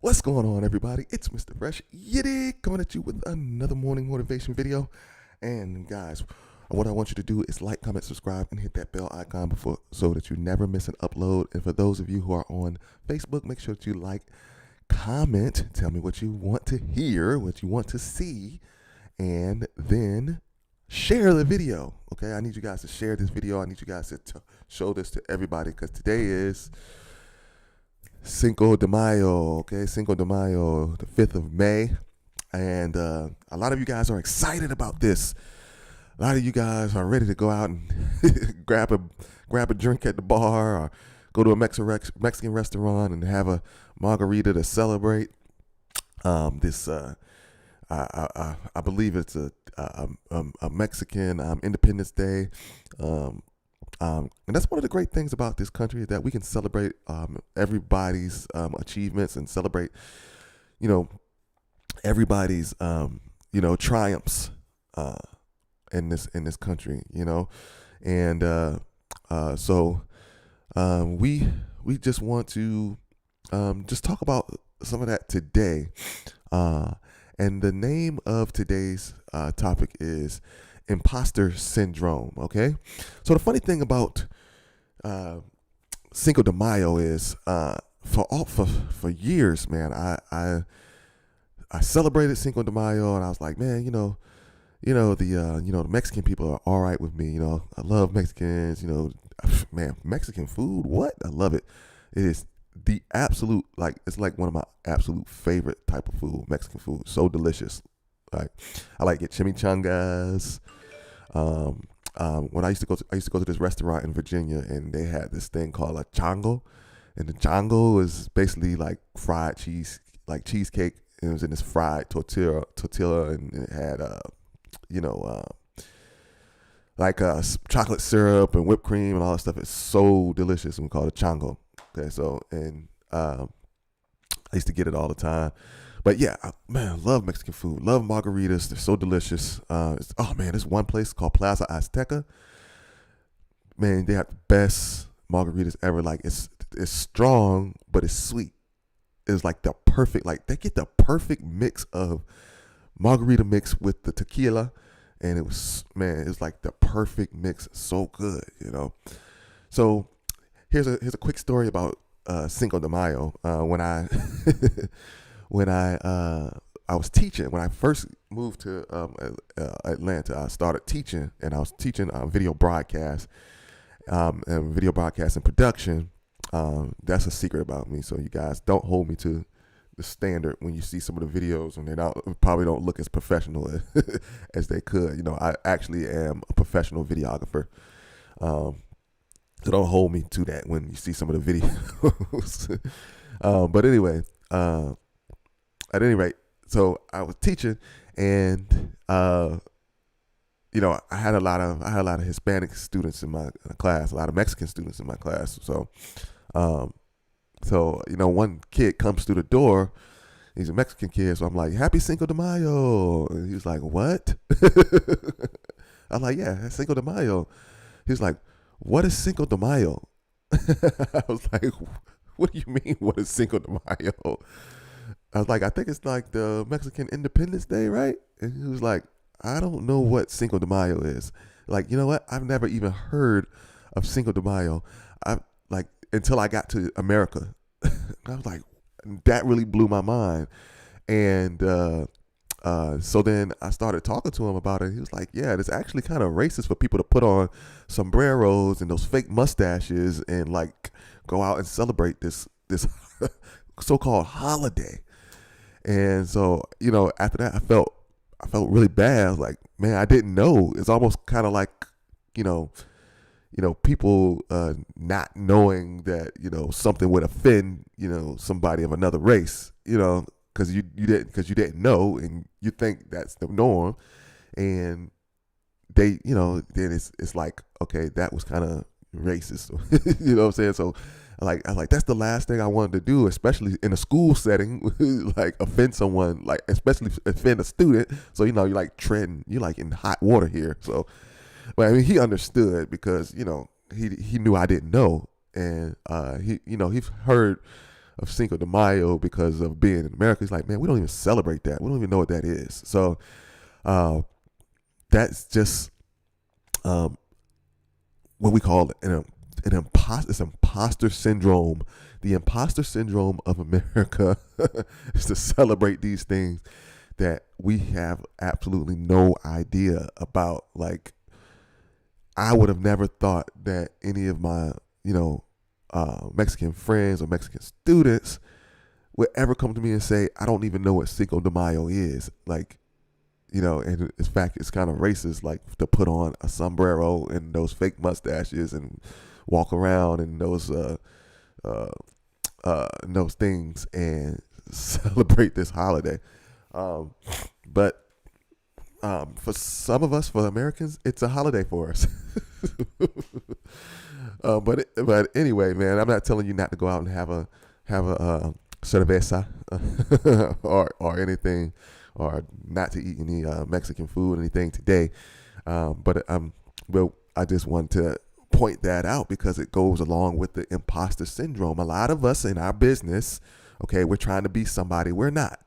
What's going on, everybody? It's Mr. Fresh Yiddy coming at you with another morning motivation video. And guys, what I want you to do is like, comment, subscribe, and hit that bell icon before so that you never miss an upload. And for those of you who are on Facebook, make sure that you like, comment, tell me what you want to hear, what you want to see, and then share the video. Okay, I need you guys to share this video. I need you guys to show this to everybody because today is Cinco de Mayo, okay? Cinco de Mayo, the 5th of May. And a lot of you guys are excited about this. A lot of you guys are ready to go out and grab a drink at the bar or go to a Mexican restaurant and have a margarita to celebrate I believe it's a Mexican Independence Day. And that's one of the great things about this country, that we can celebrate everybody's achievements and celebrate, everybody's triumphs in this country, and so we just want to just talk about some of that today, and the name of today's topic is Imposter Syndrome. Okay, so the funny thing about Cinco de Mayo is for years, man, I celebrated Cinco de Mayo, and I was like, man, the Mexican people are all right with me. I love Mexicans. Man, Mexican food, what? I love it. It is the absolute, it's like one of my absolute favorite type of food. Mexican food, so delicious. Like, I like it chimichangas. When I used to go to this restaurant in Virginia, and they had this thing called a chango, and the chango is basically like fried cheese, like cheesecake. And it was in this fried tortilla, and it had chocolate syrup and whipped cream and all that stuff. It's so delicious, and we call it chango. Okay, so I used to get it all the time. But yeah, man, I love Mexican food. Love margaritas. They're so delicious. There's one place called Plaza Azteca. Man, they have the best margaritas ever. Like, it's strong, but it's sweet. It's like the perfect, they get the perfect mix of margarita mix with the tequila. And it was like the perfect mix. So good, So here's a quick story about Cinco de Mayo. When I when I was teaching, when I first moved to Atlanta, I started teaching, and I was teaching video broadcast and video broadcast and production. That's a secret about me, so you guys don't hold me to the standard when you see some of the videos, and they probably don't look as professional as they could. I actually am a professional videographer. So don't hold me to that when you see some of the videos. But anyway, at any rate, so I was teaching, and I had a lot of Hispanic students in my class, a lot of Mexican students in my class. So, one kid comes through the door. He's a Mexican kid, so I'm like, "Happy Cinco de Mayo," and he was like, "What?" I'm like, "Yeah, Cinco de Mayo." He's like, "What is Cinco de Mayo?" I was like, "What do you mean, what is Cinco de Mayo?" I was like, "I think it's like the Mexican Independence Day, right?" And he was like, "I don't know what Cinco de Mayo is." Like, you know what? I've never even heard of Cinco de Mayo. Until I got to America. I was like, that really blew my mind. And so then I started talking to him about it. He was like, "Yeah, it's actually kind of racist for people to put on sombreros and those fake mustaches and go out and celebrate this so-called holiday." And so, after that, I felt really bad. I was like, man, I didn't know. It's almost kind of like, people not knowing that, something would offend, somebody of another race, because you didn't know, and you think that's the norm, and they, then it's like, okay, that was kind of racist. You know what I'm saying? So I was like, that's the last thing I wanted to do, especially in a school setting, offend someone, especially offend a student. So, you're you're in hot water here. So, but I mean, he understood because, he knew I didn't know. And, he's heard of Cinco de Mayo because of being in America. He's like, man, we don't even celebrate that. We don't even know what that is. So that's just what we call an imposter syndrome. The imposter syndrome of America is to celebrate these things that we have absolutely no idea about. Like, I would have never thought that any of my, Mexican friends or Mexican students would ever come to me and say, I don't even know what Cinco de Mayo is. Like, and in fact, it's kind of racist, like to put on a sombrero and those fake mustaches and walk around in those things and celebrate this holiday. But for some of us, for Americans, it's a holiday for us. But anyway, man, I'm not telling you not to go out and have a cerveza or anything, or not to eat any Mexican food or anything today. But I just want to point that out because it goes along with the imposter syndrome. A lot of us in our business, okay, we're trying to be somebody we're not.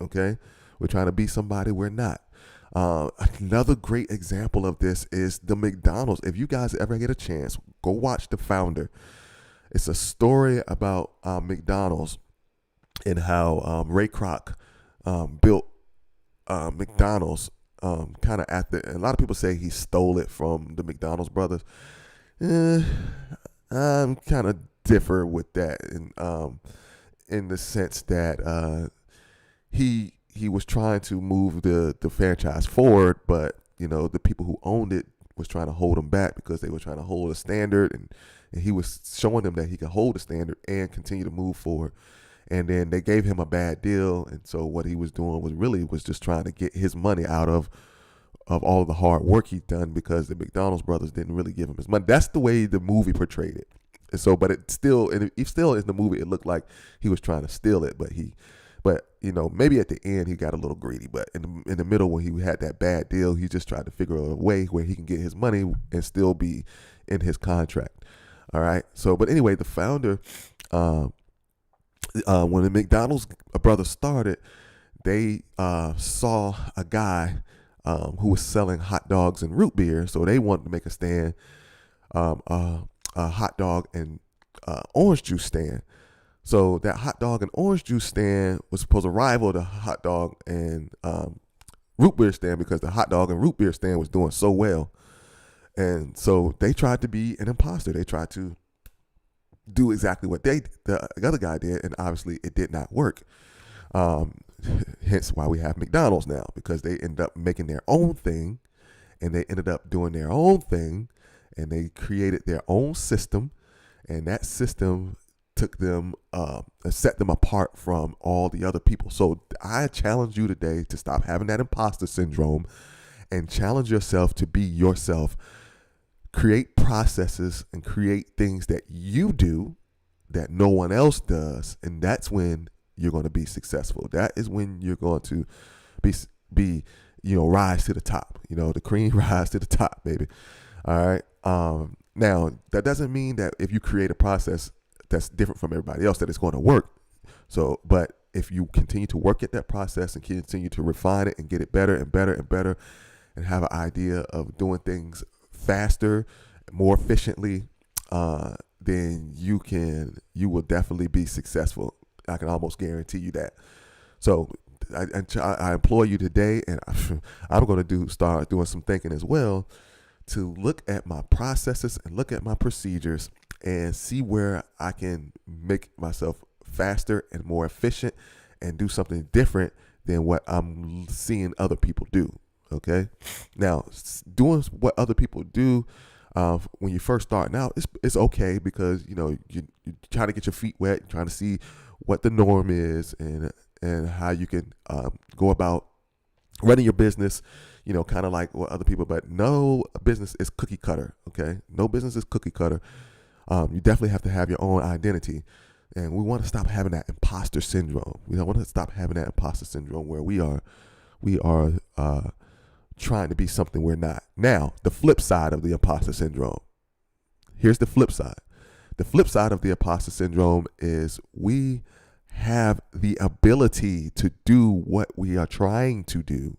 Okay, we're trying to be somebody we're not. Another great example of this is the McDonald's. If you guys ever get a chance, go watch The Founder. It's a story about McDonald's and how Ray Kroc built McDonald's kind of a lot of people say he stole it from the McDonald's brothers. I'm kind of differ with that in the sense that he was trying to move the franchise forward, but the people who owned it was trying to hold him back because they were trying to hold a standard, and he was showing them that he could hold the standard and continue to move forward. And then they gave him a bad deal, and so what he was doing was just trying to get his money out of all of the hard work he'd done, because the McDonald's brothers didn't really give him his money. That's the way the movie portrayed it. And so, but it still, and it still in the movie, it looked like he was trying to steal it, but maybe at the end he got a little greedy. But in the middle, when he had that bad deal, he just tried to figure out a way where he can get his money and still be in his contract. All right. So, but anyway, the founder, when the McDonald's brothers started, they saw a guy who was selling hot dogs and root beer, so they wanted to make a stand, a hot dog and orange juice stand. So that hot dog and orange juice stand was supposed to rival the hot dog and root beer stand, because the hot dog and root beer stand was doing so well. And so they tried to be an imposter. They tried to do exactly what the other guy did, and obviously it did not work. Hence why we have McDonald's now, because they ended up making their own thing, and they ended up doing their own thing, and they created their own system, and that system took them set them apart from all the other people. So I challenge you today to stop having that imposter syndrome and challenge yourself to be yourself. Create processes and create things that you do that no one else does, and that's when you're going to be successful. That is when you're going to be rise to the top. The cream rise to the top, baby. All right. Now that doesn't mean that if you create a process that's different from everybody else that it's going to work. So, but if you continue to work at that process and continue to refine it and get it better and better and better, and have an idea of doing things faster, more efficiently, then you will definitely be successful. I can almost guarantee you that. So I implore you today, and I'm going to start doing some thinking as well, to look at my processes and look at my procedures and see where I can make myself faster and more efficient and do something different than what I'm seeing other people do. Okay. Now, doing what other people do when you first starting out, it's okay, because you're trying to get your feet wet, trying to see what the norm is and how you can go about running your business, kind of like what other people. But no business is cookie cutter. Okay, no business is cookie cutter. You definitely have to have your own identity, and we want to stop having that imposter syndrome. We don't want to stop having that imposter syndrome where we are trying to be something we're not. Now, the flip side of the imposter syndrome. Here's the flip side. The flip side of the imposter syndrome is we have the ability to do what we are trying to do.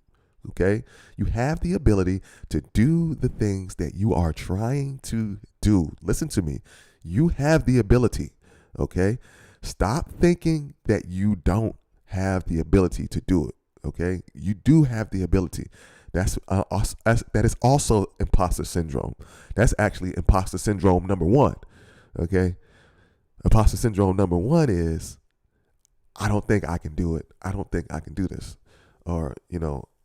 Okay? You have the ability to do the things that you are trying to do. Listen to me. You have the ability. Okay? Stop thinking that you don't have the ability to do it. Okay? You do have the ability. That is also imposter syndrome. That's actually imposter syndrome number one. Okay? Imposter syndrome number one is, I don't think I can do it. I don't think I can do this. Or,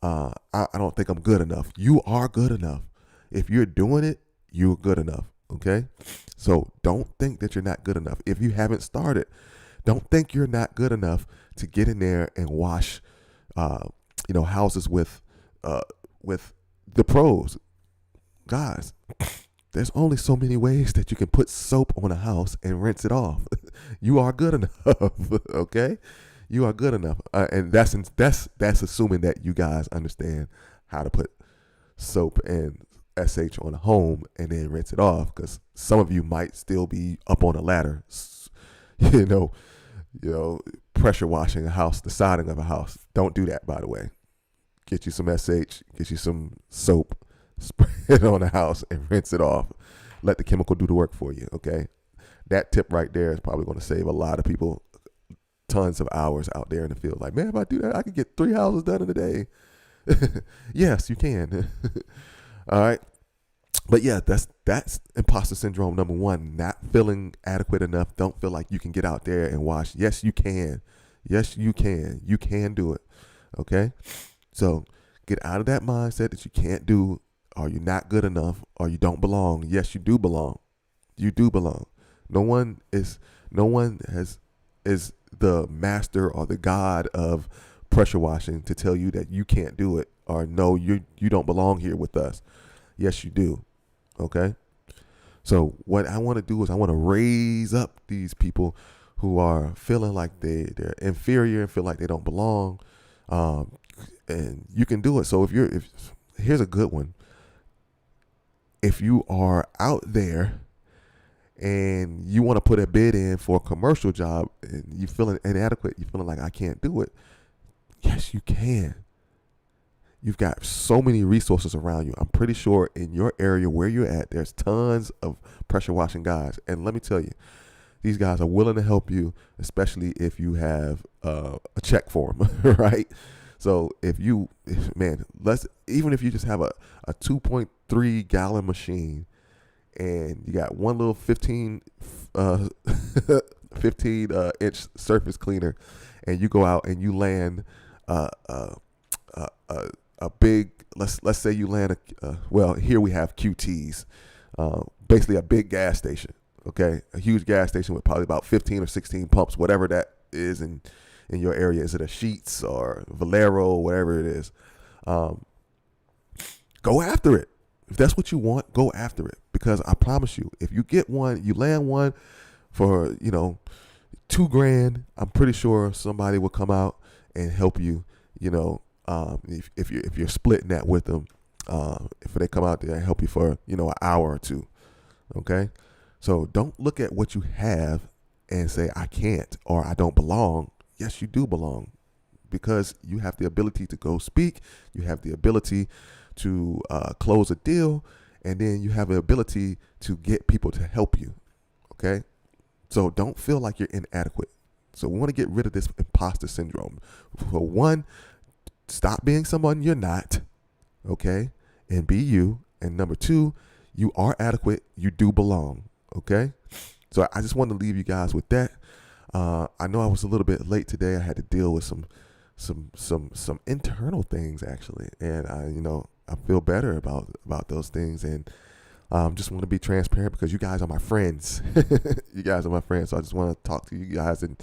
I don't think I'm good enough. You are good enough. If you're doing it, you're good enough. Okay? So don't think that you're not good enough. If you haven't started, don't think you're not good enough to get in there and wash, houses with the pros. Guys, there's only so many ways that you can put soap on a house and rinse it off. You are good enough. Okay? You are good enough. And that's assuming that you guys understand how to put soap and SH on a home and then rinse it off, because some of you might still be up on a ladder, pressure washing a house, the siding of a house. Don't do that, by the way. Get you some SH, get you some soap, spray it on the house and rinse it off. Let the chemical do the work for you, okay? That tip right there is probably going to save a lot of people tons of hours out there in the field. Like, man, if I do that, I could get 3 houses done in a day. Yes, you can. All right. But yeah, that's imposter syndrome number one. Not feeling adequate enough. Don't feel like you can get out there and wash. Yes, you can. Yes, you can. You can do it. Okay? So get out of that mindset that you can't do, or you're not good enough, or you don't belong. Yes, you do belong. You do belong. No one is the master or the god of pressure washing to tell you that you can't do it, or no, you don't belong here with us. Yes, you do. Okay? So what I want to do is I want to raise up these people who are feeling like they're inferior and feel like they don't belong. And you can do it. So here's a good one. If you are out there and you want to put a bid in for a commercial job and you're feeling inadequate, you're feeling like I can't do it, yes, you can. You've got so many resources around you. I'm pretty sure in your area where you're at, there's tons of pressure washing guys. And let me tell you, these guys are willing to help you, especially if you have a check for them, right? So even if you just have a 2.3 gallon machine and you got one little 15 inch surface cleaner, and you go out and you land a big, let's say you land here we have QTs, basically a big gas station. Okay, a huge gas station with probably about 15 or 16 pumps, whatever that is in your area. Is it a Sheetz or Valero, whatever it is? Go after it. If that's what you want, go after it. Because I promise you, if you get one, you land one for $2,000, I'm pretty sure somebody will come out and help you. If you're splitting that with them, if they come out there and help you for an hour or two. Okay. So don't look at what you have and say, I can't, or I don't belong. Yes, you do belong, because you have the ability to go speak. You have the ability to close a deal, and then you have the ability to get people to help you. Okay. So don't feel like you're inadequate. So we want to get rid of this imposter syndrome. For one, stop being someone you're not. Okay. And be you. And number two, you are adequate. You do belong. Okay. So I just want to leave you guys with that. I know I was a little bit late today. I had to deal with some internal things actually, and I feel better about those things, and just want to be transparent because you guys are my friends. You guys are my friends, so I just want to talk to you guys, and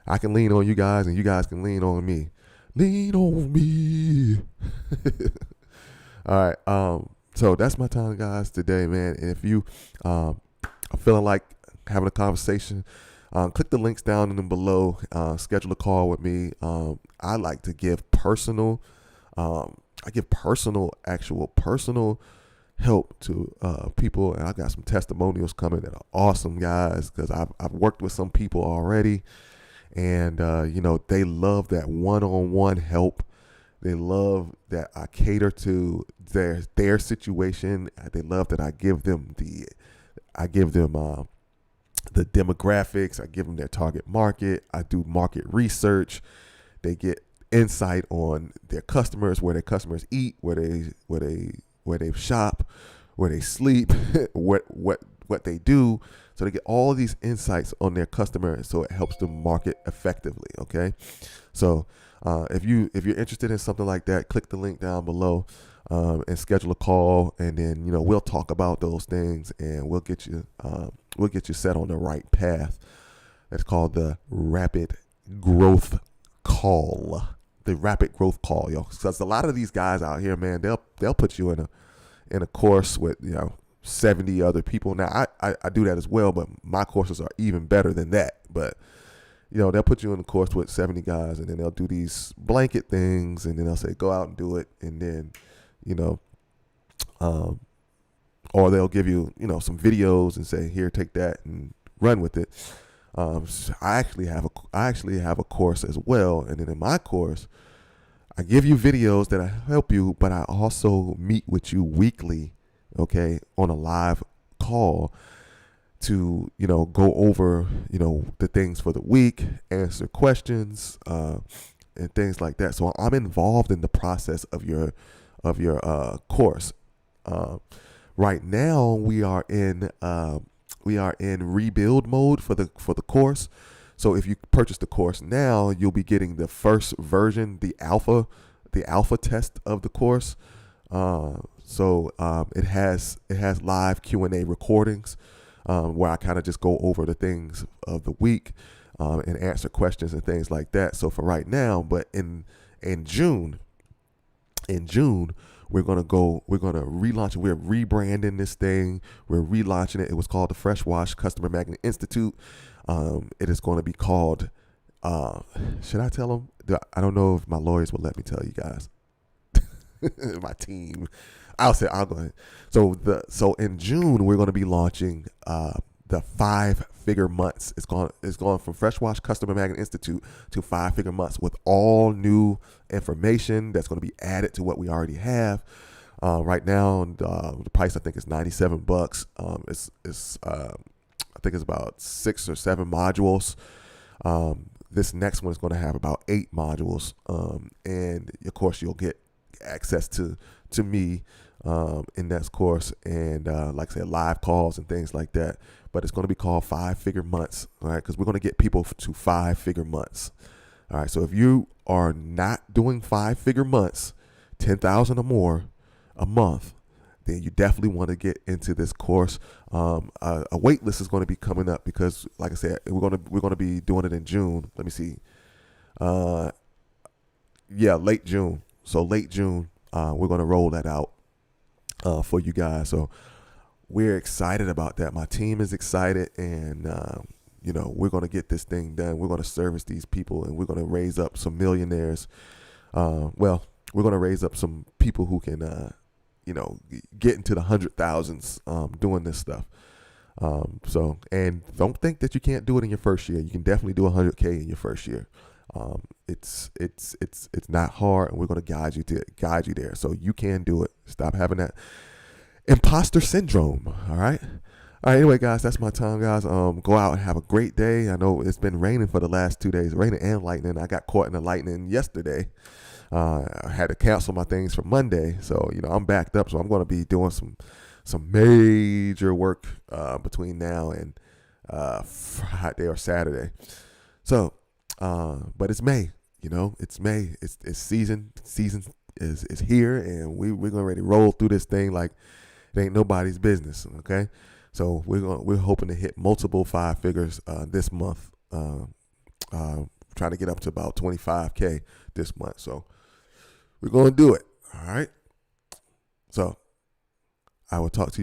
I can lean on you guys, and you guys can lean on me. Lean on me. All right. So that's my time, guys, today, man. And if you are feeling like having a conversation, click the links down in them below. Schedule a call with me. I like to give personal, actual personal help to people, and I got some testimonials coming that are awesome, guys, because I've worked with some people already, and they love that one-on-one help. They love that I cater to their situation. They love that I give them the demographics. I give them their target market. I do market research. They get insight on their customers, where their customers eat, where they shop, where they sleep, what they do. So they get all these insights on their customer, so it helps them market effectively. Okay, so if you're interested in something like that, click the link down below and schedule a call, and then we'll talk about those things, and we'll get you set on the right path. That's called the rapid growth call. The rapid growth call, yo. Because a lot of these guys out here, man, they'll put you in a course with 70 other people. Now I do that as well, but my courses are even better than that. But they'll put you in a course with 70 guys, and then they'll do these blanket things, and then they'll say go out and do it, and then or they'll give you some videos and say, here, take that and run with it. So I actually have a course as well, and then in my course, I give you videos that I help you, but I also meet with you weekly, okay, on a live call to go over the things for the week, answer questions, and things like that. So I'm involved in the process of your course. Right now we are in rebuild mode for the course. So if you purchase the course now, you'll be getting the first version, the alpha test of the course. It has live Q&A recordings where I kind of just go over the things of the week and answer questions and things like that. So for right now, but in June, we're gonna relaunch it. We're rebranding this thing. We're relaunching it. It was called the Fresh Wash Customer Magnet Institute. It is going to be called. Should I tell them? I don't know if my lawyers will let me tell you guys. My team. I'll go ahead. So in June we're going to be launching the 5-figure months. It's going from Fresh Wash Customer Magnet Institute to 5-figure months with all new information that's going to be added to what we already have. Right now, the price I think is $97. I think it's about 6 or 7 modules. This next one is going to have about 8 modules, and of course you'll get access to me in that course, and like I said, live calls and things like that. But it's going to be called 5-figure months, all right? Because we're going to get people to 5-figure months, all right? So if you are not doing 5-figure months, 10,000 or more a month, then you definitely want to get into this course. A wait list is going to be coming up because, like I said, we're going to be doing it in June. Let me see. Late June. So late June, we're going to roll that out for you guys. So we're excited about that. My team is excited, and we're going to get this thing done. We're going to service these people, and we're going to raise up some millionaires. We're going to raise up some people who can, get into the 100,000s doing this stuff. And don't think that you can't do it in your first year. You can definitely do 100K in your first year. It's not hard, and we're going to guide you there, so you can do it. Stop having that imposter syndrome. All right. Anyway, guys, that's my time, guys. Go out and have a great day. I know it's been raining for the last 2 days, raining and lightning. I got caught in the lightning yesterday. I had to cancel my things for Monday, so I'm backed up. So I'm going to be doing some major work between now and Friday or Saturday. So, but it's May. It's May. It's season. Season is here, and we're going to ready to roll through this thing like it ain't nobody's business. Okay. So we're hoping to hit multiple 5 figures this month. Trying to get up to about 25K this month. So we're going to do it. All right. So I will talk to you